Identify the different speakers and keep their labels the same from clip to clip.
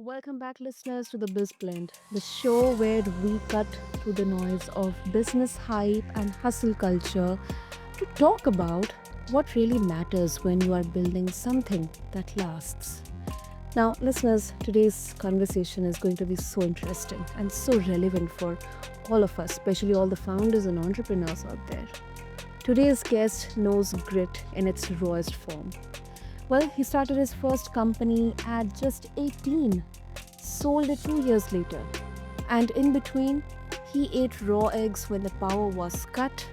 Speaker 1: Welcome back, listeners, to the BizBlend, the show where we cut through the noise of business hype and hustle culture to talk about what really matters when you are building something that lasts. Now, listeners, today's conversation is going to be so interesting and so relevant for all of us, especially all the founders and entrepreneurs out there. Today's guest knows grit in its rawest form. Well, he started his first company at just 18, sold it 2 years later, and in between, he ate raw eggs when the power was cut,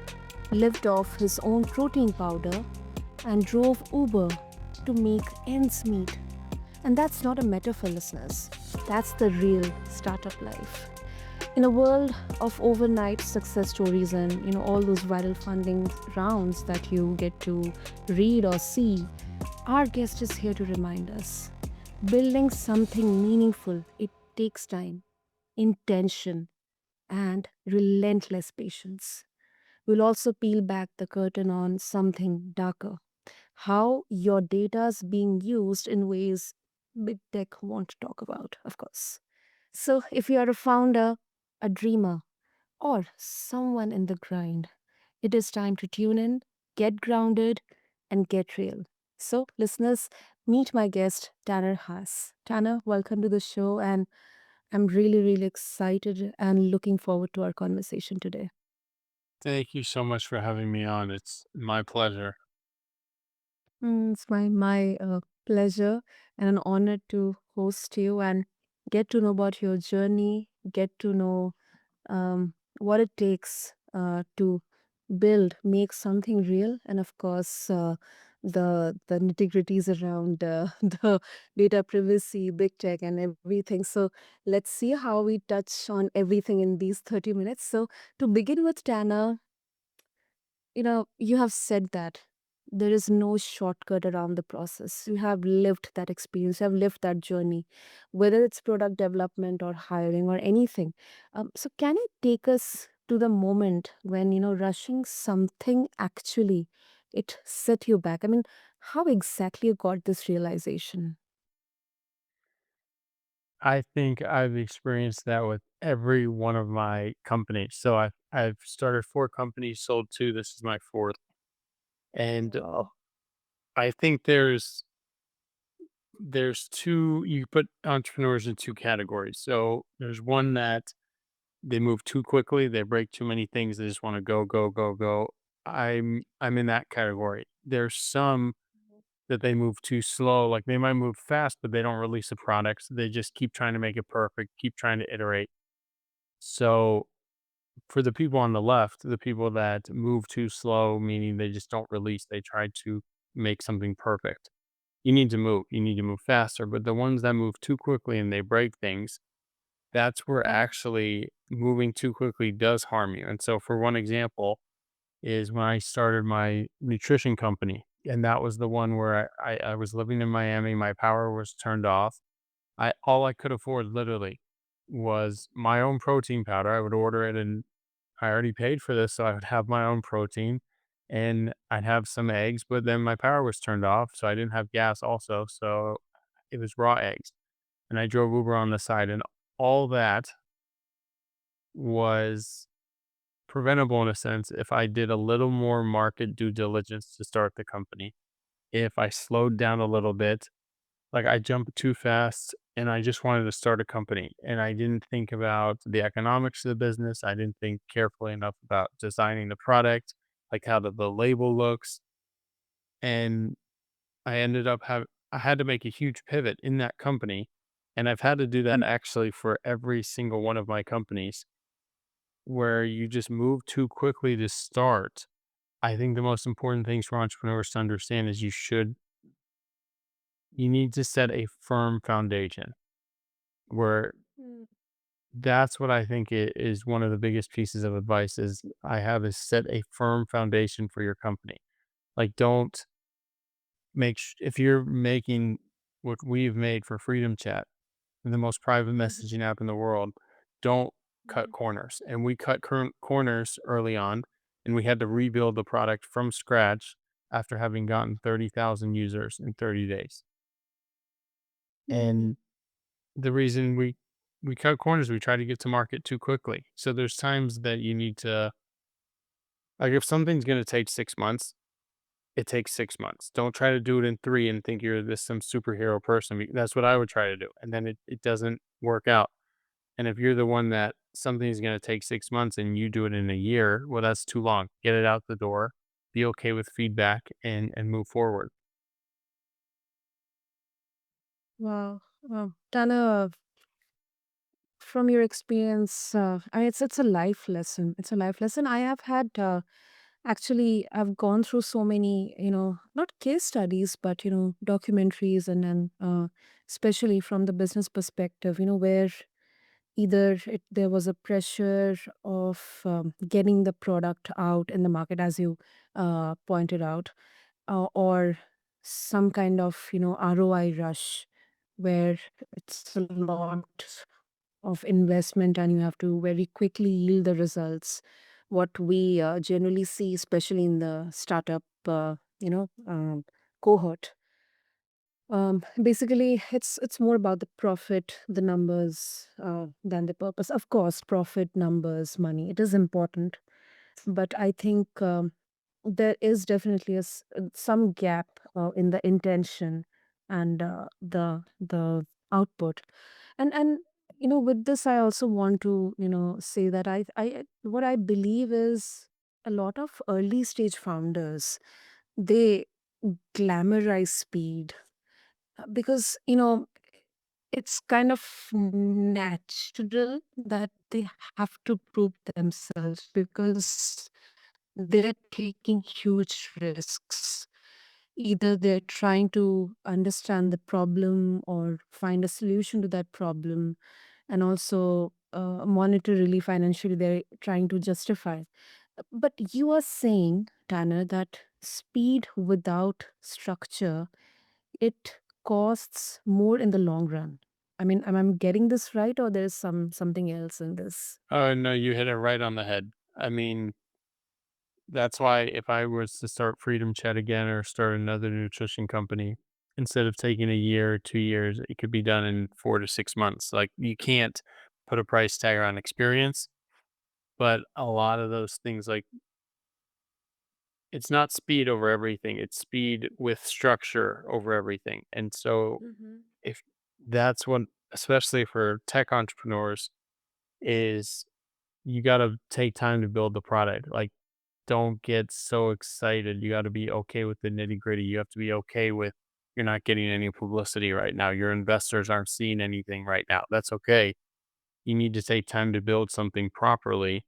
Speaker 1: lived off his own protein powder, and drove Uber to make ends meet. And that's not a metaphor, listeners. That's the real startup life. In a world of overnight success stories and all those viral funding rounds that you get to read or see, our guest is here to remind us building something meaningful, it takes time, intention, and relentless patience. We'll also peel back the curtain on something darker, how your data is being used in ways big tech won't talk about, of course. So, if you are a founder, a dreamer, or someone in the grind, it is time to tune in, get grounded, and get real. So, listeners, meet my guest, Tanner Haas. Tanner, welcome to the show, and I'm really, really excited and looking forward to our conversation today.
Speaker 2: Thank you so much for having me on. It's my pleasure.
Speaker 1: It's my pleasure and an honor to host you and get to know about your journey, get to know what it takes to make something real, and of course, the nitty gritties around the data privacy, big tech, and everything. So let's see how we touch on everything in these 30 minutes. So to begin with, Tanner, you have said that there is no shortcut around the process. You have lived that experience, you have lived that journey, whether it's product development or hiring or anything. So, can you take us to the moment when, rushing something actually it set you back? I mean, how exactly you got this realization?
Speaker 2: I think I've experienced that with every one of my companies. So I've started four companies, sold two. This is my fourth, and
Speaker 1: Wow.
Speaker 2: I think there's two. You put entrepreneurs in two categories. So there's one that they move too quickly, they break too many things, they just want to go, go, go, go. I'm in that category. There's some that they move too slow. Like they might move fast, but they don't release the products. They just keep trying to make it perfect, keep trying to iterate. So for the people on the left, the people that move too slow, meaning they just don't release, they try to make something perfect. You need to move faster. But the ones that move too quickly and they break things, that's where actually moving too quickly does harm you. And so for one example, is when I started my nutrition company. And that was the one where I was living in Miami. My power was turned off. I all I could afford literally was my own protein powder. I would order it and I already paid for this, so I would have my own protein and I'd have some eggs, but then my power was turned off, so I didn't have gas also. So it was raw eggs. And I drove Uber on the side and all that was preventable in a sense if I did a little more market due diligence to start the company. If I slowed down a little bit, like I jumped too fast and I just wanted to start a company and I didn't think about the economics of the business. I didn't think carefully enough about designing the product, like how the label looks. And I ended up having, I had to make a huge pivot in that company. And I've had to do that actually for every single one of my companies where you just move too quickly to start. I think the most important things for entrepreneurs to understand is you need to set a firm foundation where
Speaker 1: Mm.
Speaker 2: that's what I think is one of the biggest pieces of advice is I have is set a firm foundation for your company. Like don't if you're making what we've made for Freedom Chat, the most private
Speaker 1: Mhm.
Speaker 2: messaging app in the world, don't cut
Speaker 1: Mhm.
Speaker 2: corners. And we cut current corners early on, and we had to rebuild the product from scratch after having gotten 30,000 users in 30 days.
Speaker 1: Mm.
Speaker 2: And the reason we cut corners, we try to get to market too quickly. So there's times that you need to, like, if something's going to take 6 months, it takes 6 months. Don't try to do it in three and think you're this some superhero person. That's what I would try to do, and then it doesn't work out. And if you're the one that something's going to take 6 months and you do it in a year, well, that's too long. Get it out the door. Be okay with feedback and move forward.
Speaker 1: Wow. Tana, from your experience, it's a life lesson. It's a life lesson. I have had actually, I've gone through so many, not case studies, but documentaries, and then especially from the business perspective, where either there was a pressure of getting the product out in the market, as you pointed out, or some kind of ROI rush, where it's a lot of investment and you have to very quickly yield the results. What we generally see, especially in the startup cohort, basically it's more about the profit, the numbers, than the purpose. Of course, profit, numbers, money, it is important, but I think there is definitely some gap in the intention and the output. And with this, I also want to say that I what I believe is a lot of early stage founders, they glamorize speed, because it's kind of natural that they have to prove themselves, because they're taking huge risks. Either they're trying to understand the problem or find a solution to that problem, and also monetarily, financially, they're trying to justify. But you are saying, Tanner, that speed without structure, it costs more in the long run. I mean, am I getting this right, or there's something else in this?
Speaker 2: Oh no, you hit it right on the head. I mean, that's why if I was to start Freedom Chat again or start another nutrition company, instead of taking a year, 2 years, it could be done in 4 to 6 months. Like, you can't put a price tag on experience, but a lot of those things, like, it's not speed over everything. It's speed with structure over everything. And so
Speaker 1: Hmm.
Speaker 2: if that's what, especially for tech entrepreneurs, is you got to take time to build the product. Like, don't get so excited. You got to be okay with the nitty gritty. You have to be okay with you're not getting any publicity right now. Your investors aren't seeing anything right now. That's okay. You need to take time to build something properly,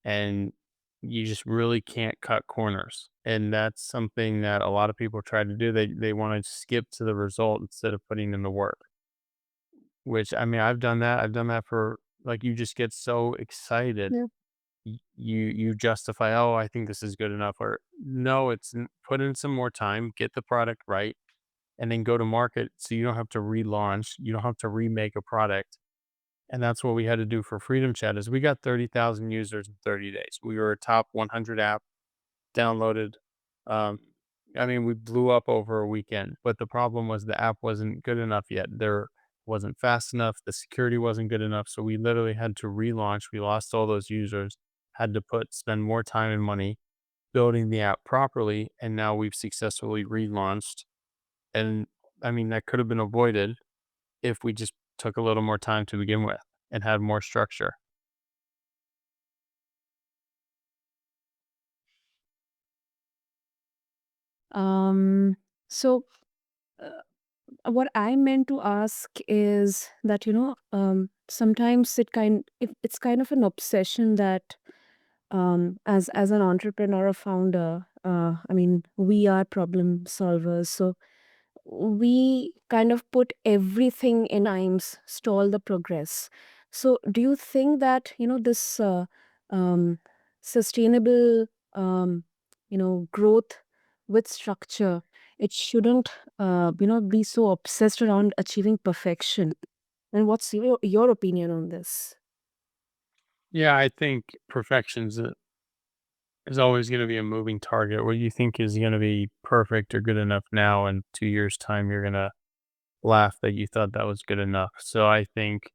Speaker 2: and you just really can't cut corners. And that's something that a lot of people try to do. They want to skip to the result instead of putting in the work. Which, I mean, I've done that. I've done that for, like, you just get so excited.
Speaker 1: Yeah.
Speaker 2: You justify, oh, I think this is good enough, or no, put in some more time, get the product right, and then go to market so you don't have to relaunch, you don't have to remake a product. And that's what we had to do for Freedom Chat is we got 30,000 users in 30 days. We were a top 100 app downloaded. Um, I mean, we blew up over a weekend, but the problem was the app wasn't good enough yet. There wasn't fast enough. The security wasn't good enough. So we literally had to relaunch. We lost all those users, had to spend more time and money building the app properly. And now we've successfully relaunched. And I mean, that could have been avoided if we just took a little more time to begin with and had more structure.
Speaker 1: Um, so, what I meant to ask is that, sometimes it's kind of an obsession that, as an entrepreneur or founder, I mean, we are problem solvers. So we kind of put everything in IMS, stall the progress. So do you think that this um, sustainable growth with structure, it shouldn't be so obsessed around achieving perfection? And what's your opinion on this?
Speaker 2: Yeah, I think perfection's is always going to be a moving target. What you think is going to be perfect or good enough now, in 2 years' time, you're going to laugh that you thought that was good enough. So I think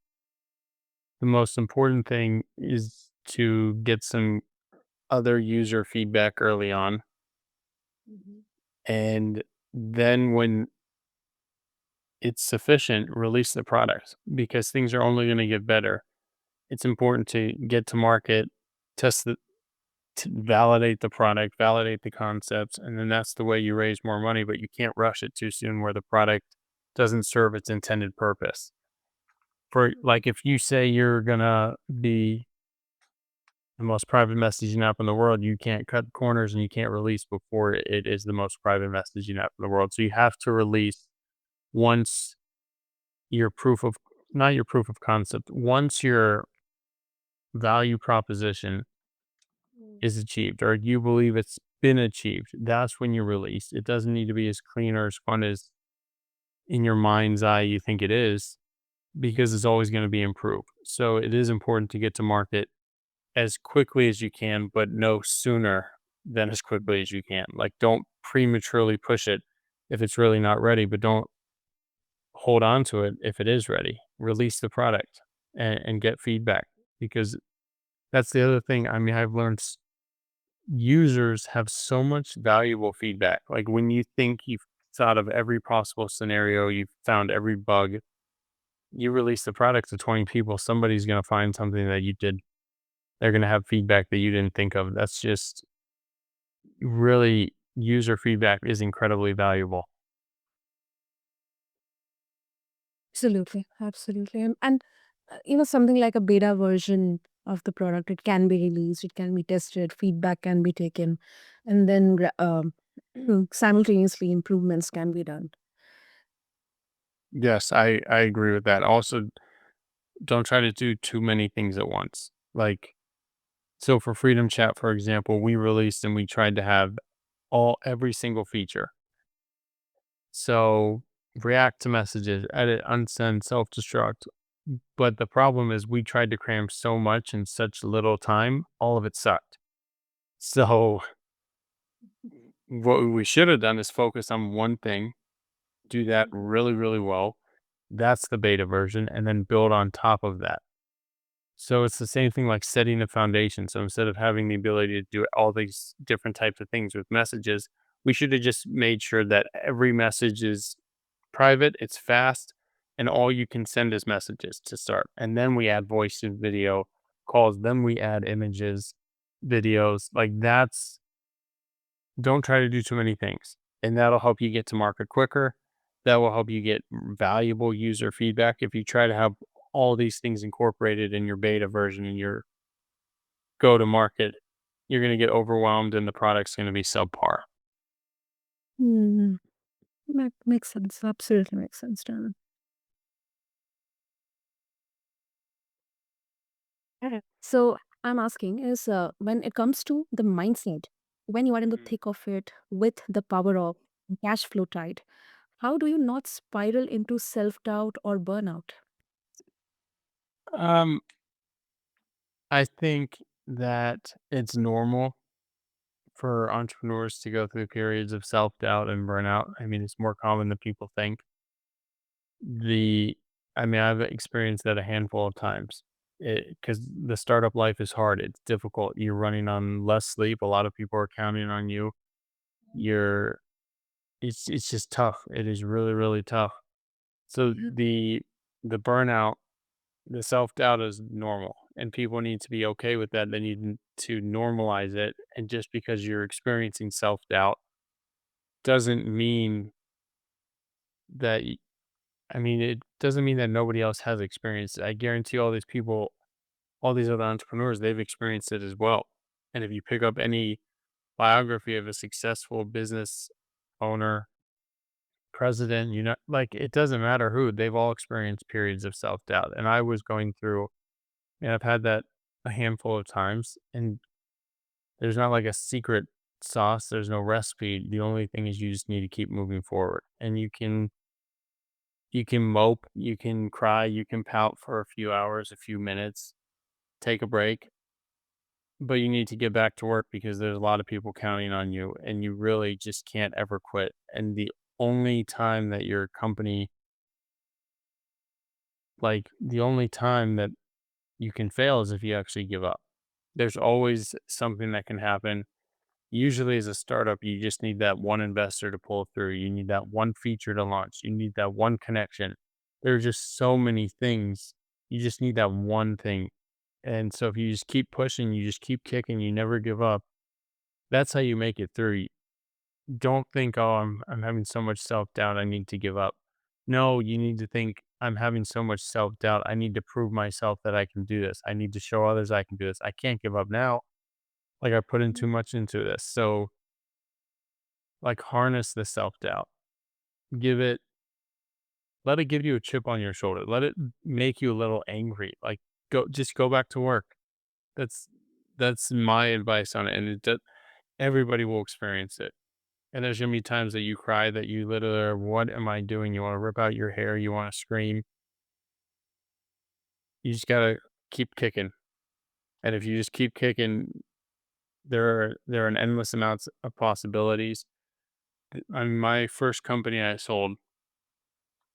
Speaker 2: the most important thing is to get some other user feedback early on.
Speaker 1: Mhm.
Speaker 2: And then when it's sufficient, release the product because things are only going to get better. It's important to get to market, test the, to validate the product, validate the concepts, and then that's the way you raise more money, but you can't rush it too soon where the product doesn't serve its intended purpose. For like if you say you're gonna be the most private messaging app in the world, you can't cut corners and you can't release before it is the most private messaging app in the world. So you have to release once your proof of not your proof of concept, once your value proposition
Speaker 1: Mm.
Speaker 2: is achieved or you believe it's been achieved, that's when you release. It doesn't need to be as clean or as fun as in your mind's eye you think it is because it's always going to be improved. So it is important to get to market as quickly as you can, but no sooner than as quickly as you can. Like, don't prematurely push it if it's really not ready, but don't hold on to it if it is ready. Release the product and get feedback because that's the other thing. I mean, I've learned users have so much valuable feedback. Like, when you think you've thought of every possible scenario, you've found every bug, you release the product to 20 people, somebody's going to find something that you did. They're going to have feedback that you didn't think of. That's just really user feedback is incredibly valuable.
Speaker 1: Absolutely, absolutely. Something like a beta version of the product, it can be released, it can be tested, feedback can be taken, and then simultaneously improvements can be done.
Speaker 2: Yes, I agree with that. Also, don't try to do too many things at once. Like, so for Freedom Chat, for example, we released and we tried to have every single feature. So react to messages, edit, unsend, self destruct. But the problem is we tried to cram so much in such little time, all of it sucked. So what we should have done is focus on one thing, do that really, really well. That's the beta version, and then build on top of that. So it's the same thing like setting a foundation. So instead of having the ability to do all these different types of things with messages, we should have just made sure that every message is private, it's fast, and all you can send is messages to start. And then we add voice and video calls, then we add images, videos. Like that's don't try to do too many things. And that'll help you get to market quicker. That will help you get valuable user feedback. If you try to have all these things incorporated in your beta version and your go to market, you're going to get overwhelmed and the product's going to be subpar.
Speaker 1: Hmm. Makes sense. Absolutely makes sense, Dan. Okay. So I'm asking is when it comes to the mindset, when you are in the thick of it with the power of cash flow tight, how do you not spiral into self doubt or burnout?
Speaker 2: Um, I think that it's normal for entrepreneurs to go through periods of self doubt and burnout. I mean, it's more common than people think. The, I mean, I've experienced that a handful of times because the startup life is hard. It's difficult. You're running on less sleep. A lot of people are counting on you. You're, it's just tough. It is really, really tough. So
Speaker 1: Yeah.
Speaker 2: the burnout, the self-doubt is normal, and people need to be okay with that. They need to normalize it, and just because you're experiencing self-doubt doesn't mean that I mean, it doesn't mean that nobody else has experienced it. I guarantee all these people, all these other entrepreneurs, they've experienced it as well. And if you pick up any biography of a successful business owner, president, you know, like it doesn't matter who, they've all experienced periods of self-doubt. And I was going through, and I've had that a handful of times, and there's not like a secret sauce. There's no recipe. The only thing is you just need to keep moving forward. And you can mope, you can cry, you can pout for a few hours, a few minutes, take a break, but you need to get back to work because there's a lot of people counting on you and you really just can't ever quit. And the only time that your company Like, the only time that you can fail is if you actually give up. There's always something that can happen. Usually, as a startup, you just need that one investor to pull through. You need that one feature to launch. You need that one connection. There are just so many things. You just need that one thing. And so, if you just keep pushing, you just keep kicking, you never give up, that's how you make it through. Don't think, "Oh, I'm having so much self-doubt, I need to give up." No, you need to think, "I'm having so much self-doubt, I need to prove myself that I can do this. I need to show others I can do this. I can't give up now. Like, I put in too
Speaker 1: Mhm.
Speaker 2: much into this." So, like, harness the self-doubt. Give it Let it give you a chip on your shoulder. Let it make you a little angry. Like, go back to work. That's that's my advice on it, and everybody will experience it. And there's gonna be times that you cry that you literally are, "What am I doing?" You wanna rip out your hair, you wanna scream. You just gotta keep kicking. And if you just keep kicking, there are an endless amounts of possibilities. On my first company I sold,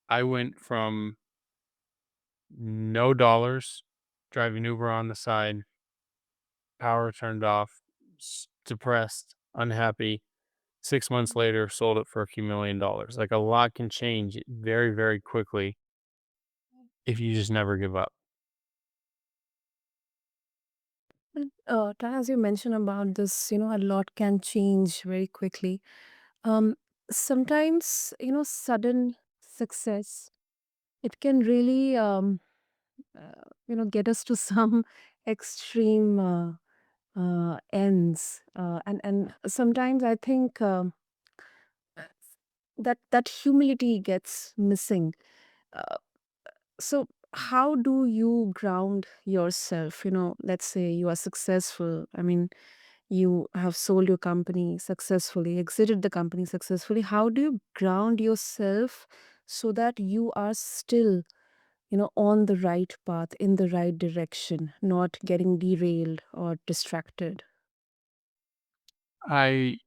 Speaker 2: I went from no dollars, driving Uber on the side, power turned off, depressed, unhappy. 6 months later, sold it for a few $1,000,000. Like, a lot can change very, very quickly if you just never give up.
Speaker 1: As you mentioned about this, a lot can change very quickly. Um, Sometimes, sudden success, it can really, get us to some extreme ends. And sometimes I think that humility gets missing. Uh, so how do you ground yourself? Let's say you are successful. I mean, you have sold your company successfully, exited the company successfully. How do you ground yourself so that you are still, on the right path, in the right direction, not getting derailed or distracted?
Speaker 2: I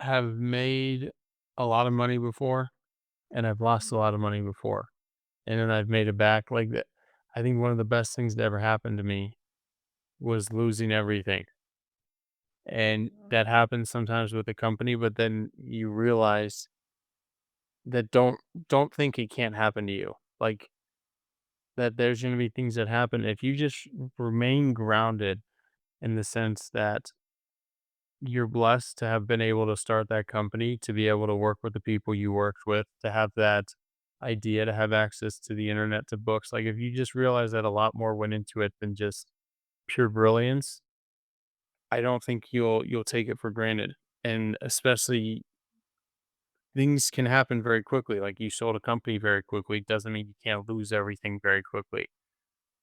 Speaker 2: have made a lot of money before, and I've lost a lot of money before, and then I've made it back. Like, that, I think one of the best things that ever happened to me was losing everything. And that happens sometimes with a company, but then you realize that don't think it can't happen to you. Like, that there's gonna be things that happen if you just remain grounded, in the sense that you're blessed to have been able to start that company, to be able to work with the people you worked with, to have that idea, to have access to the internet, to books. Like, if you just realize that a lot more went into it than just pure brilliance, I don't think you'll take it for granted. And especially, things can happen very quickly. Like, you sold a company very quickly, doesn't mean you can't lose everything very quickly.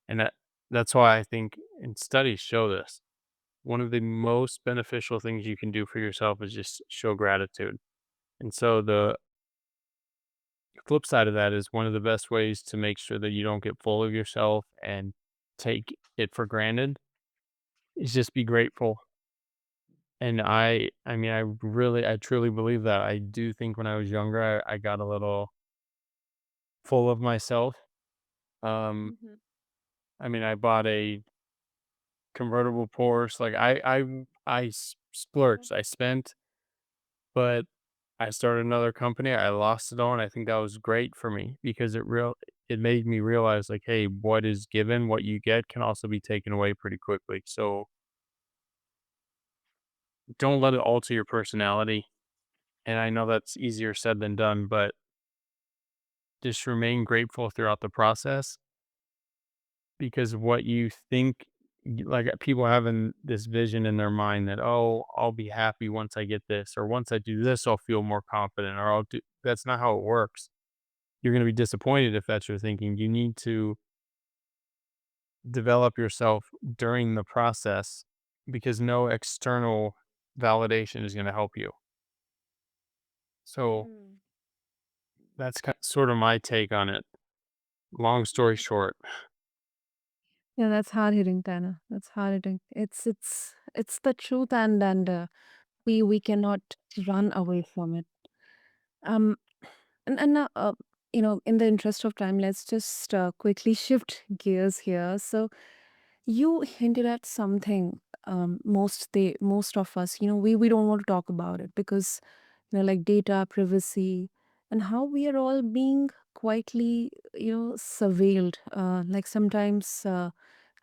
Speaker 2: And that's why I think, and studies show this, one of the most beneficial things you can do for yourself is just show gratitude. And so the flip side of that is, one of the best ways to make sure that you don't get full of yourself and take it for granted is just be grateful. And I mean, I truly believe that. I do think when I was younger, I got a little full of myself. Um,
Speaker 1: Mhm.
Speaker 2: I mean, I bought a convertible Porsche. Like, splurged, I spent, but I started another company. I lost it all, and I think that was great for me because it made me realize, like, hey, what is given, what you get can also be taken away pretty quickly. So don't let it alter your personality. And I know that's easier said than done, but just remain grateful throughout the process, because what you think, like, people having this vision in their mind that, oh, I'll be happy once I get this, or once I do this, I'll feel more confident, or that's not how it works. You're going to be disappointed if that's your thinking. You need to develop yourself during the process, because no external validation is going to help you. So
Speaker 1: Mm.
Speaker 2: that's sort of my take on it. Long story short,
Speaker 1: Yeah, that's hard hitting, Tanner. That's hard hitting. It's the truth, and we cannot run away from it. Um, and in the interest of time, let's just quickly shift gears here. So, you hinted at something. Most of us, we don't want to talk about it because, like data privacy and how we are all being quietly, surveilled. Like sometimes.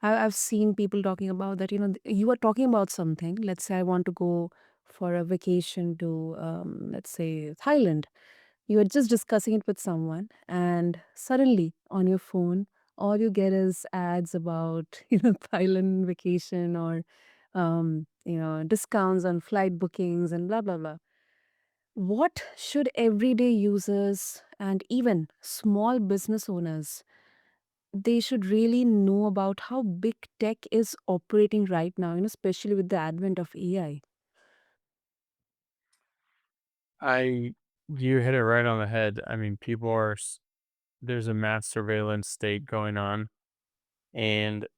Speaker 1: I've seen people talking about that, you are talking about something. Let's say I want to go for a vacation to, let's say, Thailand. You are just discussing it with someone, and suddenly on your phone, all you get is ads about, Thailand vacation or, discounts on flight bookings and blah, blah, blah. What should everyday users and even small business owners they should really know about how big tech is operating right now, especially with the advent of AI.
Speaker 2: I You hit it right on the head. I mean, there's a mass surveillance state going on, and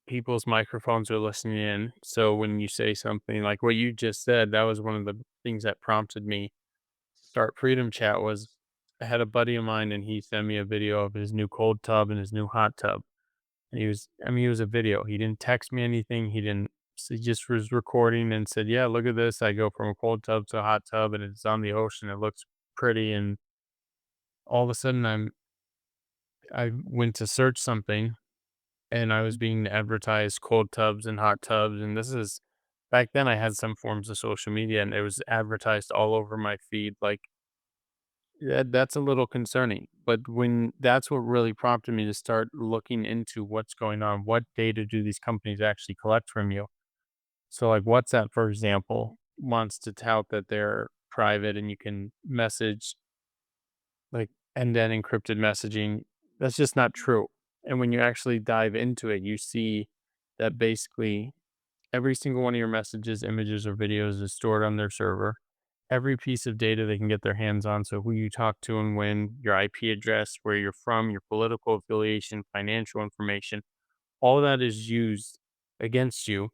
Speaker 2: people's microphones are listening in. So when you say something like what you just said, that was one of the things that prompted me to start Freedom Chat. Was I had a buddy of mine, and he sent me a video of his new cold tub and his new hot tub. And it was a video. He didn't text me anything. He didn't. He just was recording and said, "Yeah, look at this. I go from a cold tub to a hot tub, and it's on the ocean. It looks pretty." And all of a sudden, I went to search something, and I was being advertised cold tubs and hot tubs. And this is back then. I had some forms of social media, and it was advertised all over my feed. Like that's a little concerning. But when that's what really prompted me to start looking into what's going on. What data do these companies actually collect from you? So, like WhatsApp, for example, wants to tout that they're private and you can message like end-to-end encrypted messaging. That's just not true. And when you actually dive into it, you see that basically every single one of your messages, images, or videos is stored on their server. Every piece of data they can get their hands on. So, who you talk to and when, your IP address, where you're from, your political affiliation, financial information, all that is used against you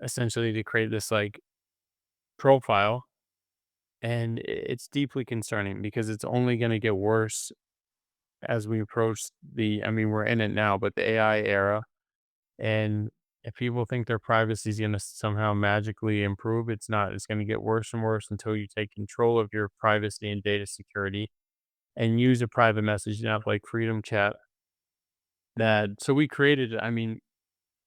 Speaker 2: essentially to create this like profile. And it's deeply concerning because it's only going to get worse as we approach I mean, we're in it now, but the AI era. And if people think their privacy is going to somehow magically improve, it's not. It's going to get worse and worse until you take control of your privacy and data security and use a private messaging app like Freedom Chat. So we created, I mean,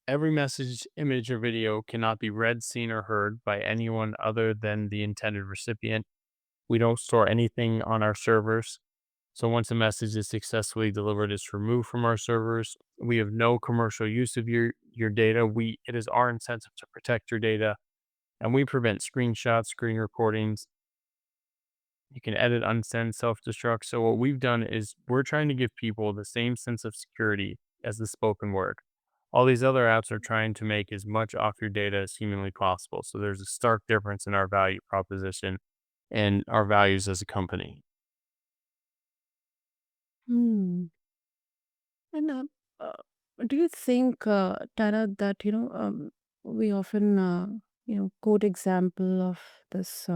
Speaker 2: every message, image, or video cannot be read, seen, or heard by anyone other than the intended recipient. We don't store anything on our servers. So once a message is successfully delivered, it's removed from our servers. We have no commercial use of your data. It is our incentive to protect your data, and we prevent screenshots, screen recordings. You can edit, unsend, self-destruct. So what we've done is we're trying to give people the same sense of security as the spoken word. All these other apps are trying to make as much off your data as humanly possible. So there's a stark difference in our value proposition and our values as a company.
Speaker 1: Hmm. And uh, do you think, Tara, that we often quote example of this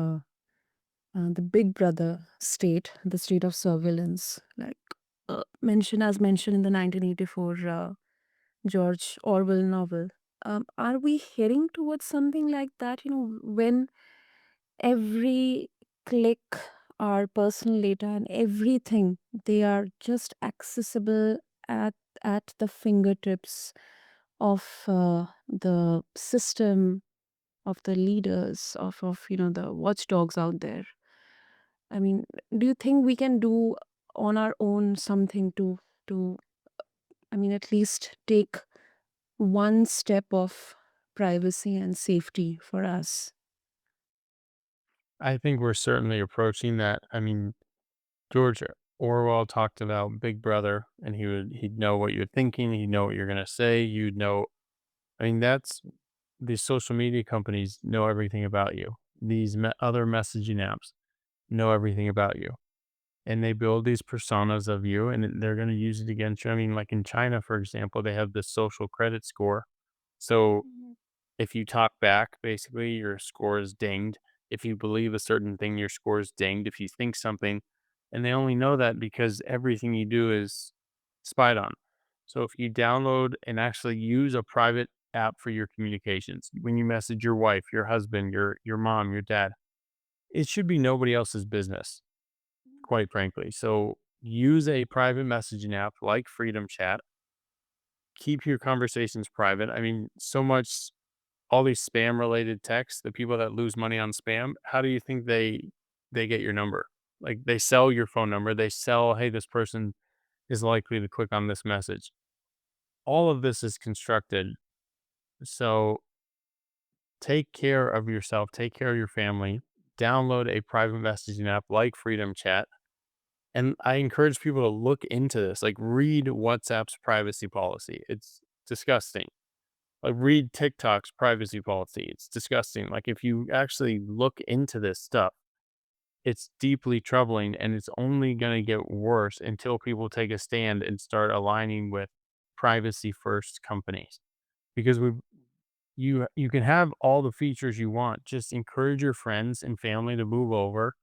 Speaker 1: the Big Brother state, the state of surveillance, like mentioned in the 1984 George Orwell novel. Are we heading towards something like that? When every click, our personal data and everything, they are just accessible at the fingertips of the system, of the leaders, of the watchdogs out there. I mean, do you think we can do on our own something to I mean, at least take one step of privacy and safety for us?
Speaker 2: I think we're certainly approaching that. I mean, George Orwell talked about Big Brother, and he'd know what you're thinking, he'd know what you're gonna say, you'd know. I mean, that's these social media companies know everything about you. These other messaging apps know everything about you, and they build these personas of you, and they're gonna use it against you. I mean, like in China, for example, they have this social credit score. So
Speaker 1: Mhm.
Speaker 2: if you talk back, basically, your score is dinged. If you believe a certain thing, your score is dinged. If you think something And they only know that because everything you do is spied on. So if you download and actually use a private app for your communications, when you message your wife, your husband, your mom, your dad, it should be nobody else's business, quite frankly. So use a private messaging app like Freedom Chat. Keep your conversations private. I mean, so much all these spam related texts, the people that lose money on spam, how do you think they get your number? Like they sell your phone number, they sell, hey, this person is likely to click on this message. All of this is constructed. So take care of yourself, take care of your family, download a private messaging app like Freedom Chat. And I encourage people to look into this, like read WhatsApp's privacy policy. It's disgusting. Like read TikTok's privacy policy. It's disgusting. Like if you actually look into this stuff, it's deeply troubling and it's only going to get worse until people take a stand and start aligning with privacy first companies. Because you can have all the features you want. Just encourage your friends and family to move over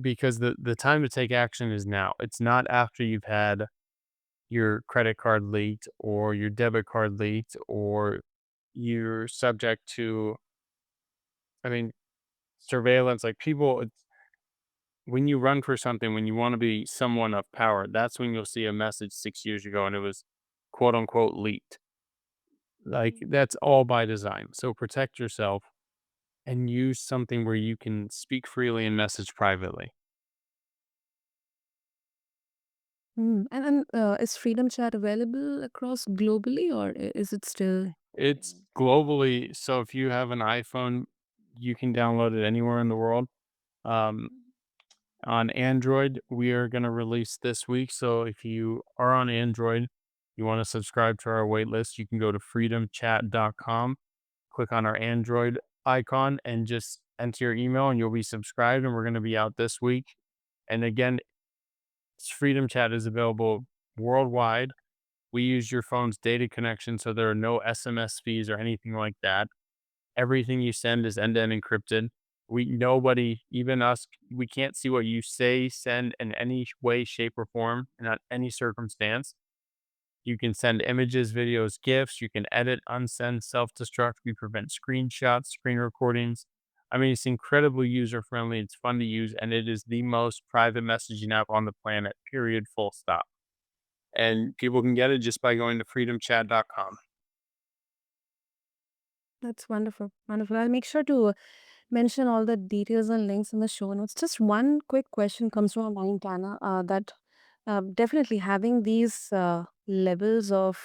Speaker 2: because the time to take action is now. It's not after you've had your credit card leaked or your debit card leaked or you're subject to, I mean, surveillance. Like people, when you run for something, when you want to be someone of power, that's when you'll see a message 6 years ago and it was quote unquote leaked. Like that's all by design. So protect yourself and use something where you can speak freely and message privately.
Speaker 1: And is Freedom Chat available across globally, or is it still?
Speaker 2: It's globally. So if you have an iPhone, you can download it anywhere in the world. Um, on Android, we are going to release this week. So if you are on Android, you want to subscribe to our wait list, you can go to freedomchat.com, click on our Android icon, and just enter your email, and you'll be subscribed. And we're going to be out this week. And again, Freedom Chat is available worldwide. We use your phone's data connection, so there are no SMS fees or anything like that. Everything you send is end-to-end encrypted. We nobody, even us, we can't see what you say, send in any way, shape, or form, and not any circumstance. You can send images, videos, GIFs. You can edit, unsend, self-destruct. We prevent screenshots, screen recordings. I mean, it's incredibly user-friendly. It's fun to use, and it is the most private messaging app on the planet. Period. Full stop. And people can get it just by going to freedomchat.com.
Speaker 1: That's wonderful. Wonderful. I'll make sure to mention all the details and links in the show notes. Just one quick question comes from my mind, Tana, that definitely having these levels of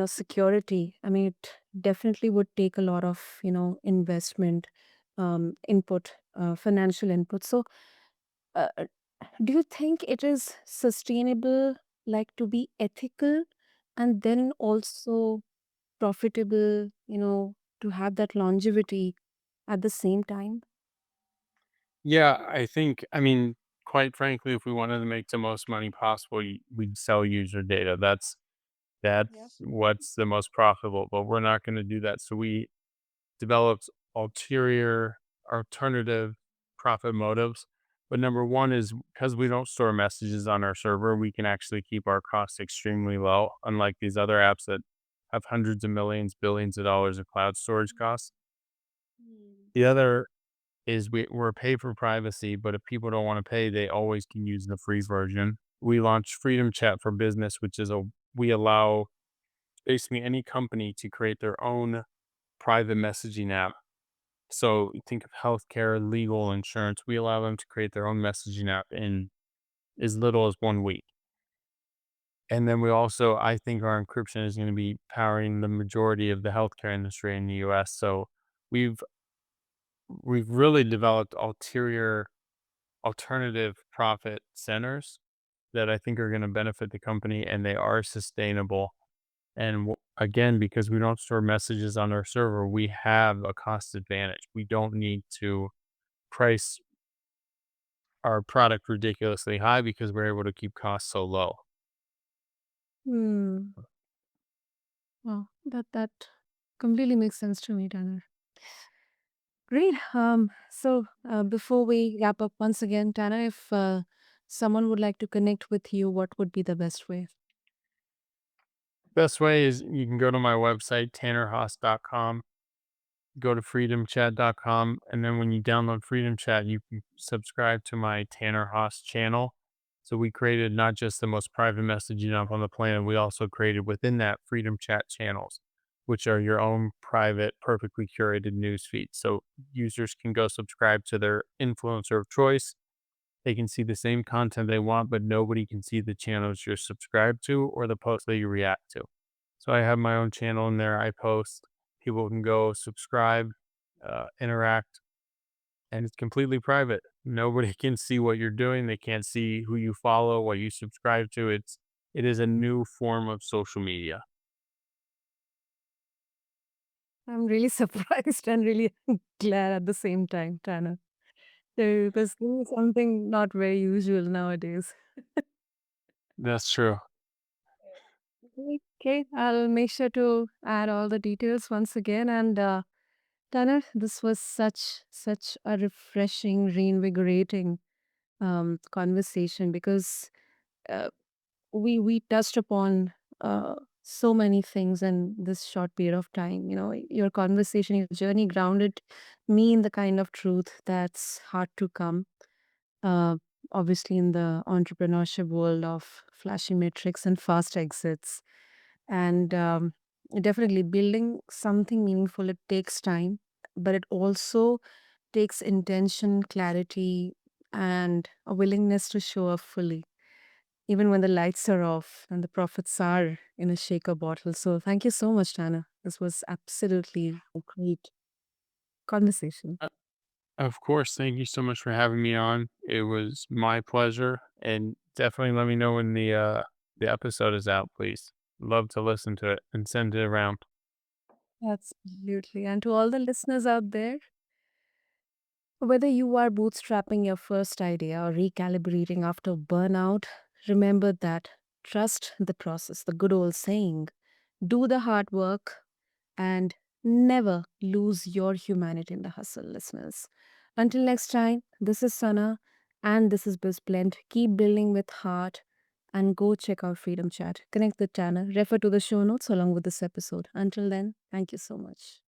Speaker 1: security. I mean, it definitely would take a lot of investment, input, financial input. So, uh, uh, do you think it is sustainable, like to be ethical, and then also profitable? To have that longevity at the same time.
Speaker 2: Yeah, I think, I mean, quite frankly, if we wanted to make the most money possible, we'd sell user data.
Speaker 1: Yeah.
Speaker 2: That's what's the most profitable, but we're not going to do that. So we developed ulterior, alternative profit motives. But number one is because we don't store messages on our server, we can actually keep our costs extremely low, unlike these other apps that have hundreds of millions, billions of dollars of cloud storage costs.
Speaker 1: Mm.
Speaker 2: The other is we're paid for privacy, but if people don't want to pay, they always can use the free version. We launched Freedom Chat for Business, which is a we allow basically any company to create their own private messaging app. So you think of healthcare, legal, insurance. We allow them to create their own messaging app in as little as 1 week. And then we also, I think our encryption is going to be powering the majority of the healthcare industry in the US. So we've we've really developed ulterior alternative profit centers that I think are going to benefit the company and they are sustainable. And again, because we don't store messages on our server, we have a cost advantage. We don't need to price our product ridiculously high because we're able to keep costs so low.
Speaker 1: Hmm. Well, that completely makes sense to me, Tanner. Great. Before we wrap up once again, Tana, if someone would like to connect with you, what would be the best way?
Speaker 2: Best way is you can go to my website, tannerhaas.com, go to freedomchat.com, and then when you download Freedom Chat, you can subscribe to my Tanner Haas channel. So we created not just the most private messaging app on the planet, we also created within that Freedom Chat channels, which are your own private, perfectly curated news feed. So users can go subscribe to their influencer of choice. They can see the same content they want, but nobody can see the channels you're subscribed to or the posts that you react to. So I have my own channel in there. I post. People can go subscribe, interact, and it's completely private. Nobody can see what you're doing. They can't see who you follow, what you subscribe to. It is a new form of social media.
Speaker 1: I'm really surprised and really glad at the same time, Tana. So this is something not very usual nowadays.
Speaker 2: That's true.
Speaker 1: Okay, I'll make sure to add all the details once again. And Tanner, this was such a refreshing, reinvigorating conversation because uh, we touched upon so many things in this short period of time. You know, your conversation, your journey grounded me in the kind of truth that's hard to come. Uh, Obviously, in the entrepreneurship world of flashy metrics and fast exits, and definitely building something meaningful, it takes time, but it also takes intention, clarity, and a willingness to show up fully even when the lights are off and the profits are in a shaker bottle. So thank you so much, Tana. This was absolutely a great conversation.
Speaker 2: Uh, Of course. Thank you so much for having me on. It was my pleasure. And definitely let me know when the episode is out, please. Love to listen to it and send it around.
Speaker 1: Absolutely. And to all the listeners out there, whether you are bootstrapping your first idea or recalibrating after burnout, remember that trust the process, the good old saying, do the hard work and never lose your humanity in the hustle, listeners. Until next time, this is Sana and this is BizBlend. Keep building with heart and go check out Freedom Chat. Connect with Tanner. Refer to the show notes along with this episode. Until then, thank you so much.